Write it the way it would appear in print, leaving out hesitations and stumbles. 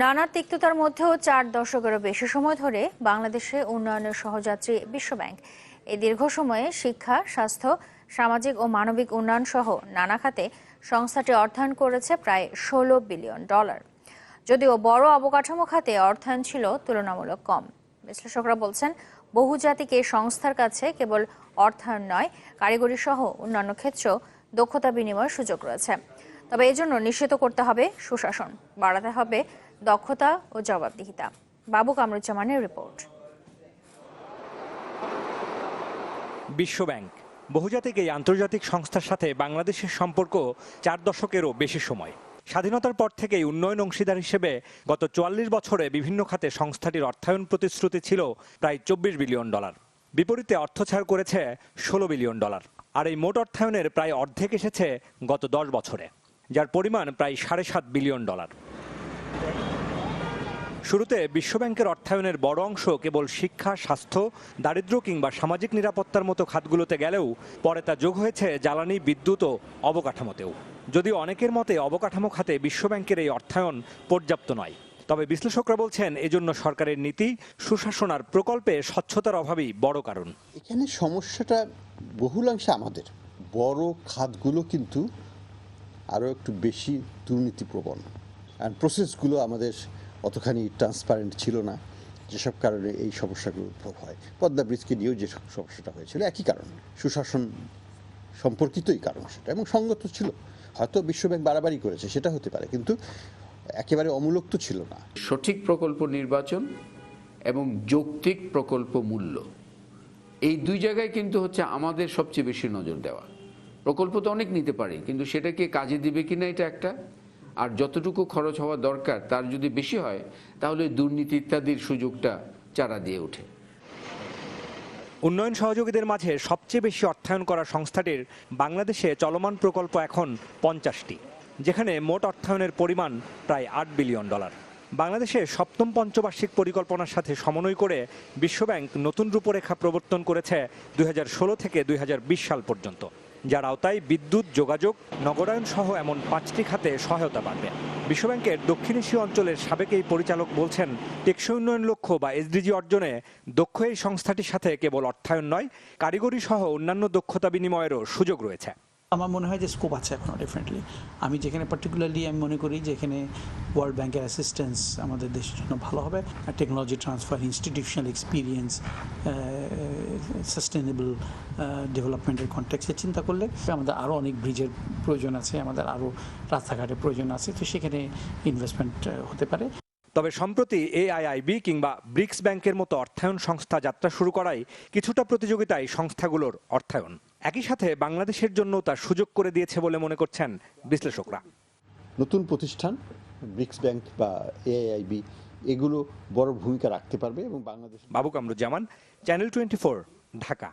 নানা তিক্ততার মধ্যেও 4 দশকেরও বেশি সময় ধরে বাংলাদেশে উন্নয়নের সহযাত্রী বিশ্বব্যাংক। এই দীর্ঘ সময়ে শিক্ষা, স্বাস্থ্য, সামাজিক ও মানবিক উন্নয়ন সহ নানা খাতে সংস্থাটি অর্থায়ন করেছে প্রায় $16 বিলিয়ন। যদিও বড় অবকাঠামো খাতে অর্থায়ন ছিল তুলনামূলক কম। বিশ্লেষকরা বলছেন, বহুজাতিক এই সংস্থার কাছে কেবল অর্থায়ন নয়, কারিগরি সহ অন্যান্য ক্ষেত্রেও দক্ষতা বিনিময়ের সুযোগ রয়েছে। তবে এজন্য নিশ্চিত করতে হবে সুশাসন, বাড়াতে হবে দক্ষতা ও জবাবদিহিতা। বাবু কামরুজ্জামানের রিপোর্ট। বিশ্বব্যাংক বহুজাতিক এই আন্তর্জাতিক সংস্থার সাথে বাংলাদেশের সম্পর্ক 4 দশকেরও বেশি সময়। স্বাধীনতার পর থেকেই উন্নয়ন অংশীদার হিসেবে গত 44 বছরে বিভিন্ন খাতে সংস্থাটির অর্থায়ন প্রতিশ্রুতি ছিল প্রায় $24 বিলিয়ন। বিপরীতে অর্থ ছাড় করেছে $16 বিলিয়ন। আর এই মোট অর্থায়নের প্রায় অর্ধেক এসেছে গত 10 বছরে, যার পরিমাণ প্রায় $7.5 বিলিয়ন। শুরুতে বিশ্বব্যাংকের অর্থায়নের বড় অংশ কেবল শিক্ষা, স্বাস্থ্য, দারিদ্র্য কিংবা সামাজিক নিরাপত্তার মতো খাতগুলোতে গেলেও পরে তা যোগ হয়েছে জ্বালানি, বিদ্যুৎ ও অবকাঠামোতেও। যদিও অনেকের মতে অবকাঠামো খাতে বিশ্বব্যাংকের এই অর্থায়ন পর্যাপ্ত নয়, তবে বিশ্লেষকরা বলছেন এজন্য সরকারের নীতি, সুশাসন আর প্রকল্পে স্বচ্ছতার অভাবই বড় কারণ। এখানে সমস্যাটা বহুলাংশে আমাদের বড় খাতগুলো কিন্তু আরও একটু বেশি দুর্নীতিপ্রবণ, আর প্রসেসগুলো আমাদের অতখানি ট্রান্সপারেন্ট ছিল না, যেসব কারণে এই সমস্যাগুলো উদ্ভব হয়। পদ্মা ব্রিজকে নিয়েও যে সমস্যাটা হয়েছিল একই কারণ, সুশাসন সম্পর্কিতই কারণ সেটা, এবং সঙ্গত ছিল। হয়তো বিশ্বব্যাংক বাড়াবাড়ি করেছে, সেটা হতে পারে, কিন্তু একেবারে অমূলক তো ছিল না। সঠিক প্রকল্প নির্বাচন এবং যৌক্তিক প্রকল্প মূল্য, এই দুই জায়গায় কিন্তু হচ্ছে আমাদের সবচেয়ে বেশি নজর দেওয়া। প্রকল্প তো অনেক নিতে পারি, কিন্তু সেটাকে কাজে দিবে কিনা এটা একটা, আর যতটুকু খরচ হওয়া দরকার তার যদি বেশি হয় তাহলে দুর্নীতি ইত্যাদির সুযোগটা চারা দিয়ে ওঠে। উন্নয়ন সহযোগীদের মাঝে সবচেয়ে বেশি অর্থায়ন করা সংস্থাটির বাংলাদেশে চলমান প্রকল্প এখন 50টি, যেখানে মোট অর্থায়নের পরিমাণ প্রায় $8 বিলিয়ন। বাংলাদেশে সপ্তম পঞ্চবার্ষিক পরিকল্পনার সাথে সমন্বয় করে বিশ্বব্যাংক নতুন রূপরেখা প্রবর্তন করেছে 2016 থেকে 2020 সাল পর্যন্ত, যার আওতায় বিদ্যুৎ, যোগাযোগ, নগরায়ন সহ এমন 5টি খাতে সহায়তা পাবে। বিশ্বব্যাংকের দক্ষিণ এশীয় অঞ্চলের সাবেক এই পরিচালক বলছেন, টেকসই উন্নয়ন লক্ষ্য বা SDG অর্জনে দক্ষ এই সংস্থাটির সাথে কেবল অর্থায়ন নয়, কারিগরি সহ অন্যান্য দক্ষতা বিনিময়েরও সুযোগ রয়েছে। আমার মনে হয় যে স্কোপ আছে এখনও ডেফিনেটলি। আমি যেখানে পার্টিকুলারলি আমি মনে করি যে এখানে ওয়ার্ল্ড ব্যাংকের অ্যাসিস্ট্যান্স আমাদের দেশের জন্য ভালো হবে, technology transfer, institutional experience, sustainable ডেভেলপমেন্টের কনটেক্সে চিন্তা করলে আমাদের আরও অনেক ব্রিজের প্রয়োজন আছে, আমাদের আরও রাস্তাঘাটের প্রয়োজন আছে, তো সেখানে ইনভেস্টমেন্ট হতে পারে। তবে সম্প্রতি AIIB কিংবা ব্রিক্স ব্যাংকের মতো অর্থায়ন সংস্থা যাত্রা শুরু করায় কিছুটা প্রতিযোগিতায় সংস্থাগুলোর অর্থায়ন। একই সাথে বাংলাদেশের জন্য তার সুযোগ করে দিয়েছে বলে মনে করছেন বিশ্লেষকরা। নতুন প্রতিষ্ঠান ব্রিক্স ব্যাংক বা AIIB এগুলো বড় ভূমিকা রাখতে পারবে এবং বাংলাদেশ। বাবু কামরুজ্জামান, চ্যানেল 24, ঢাকা।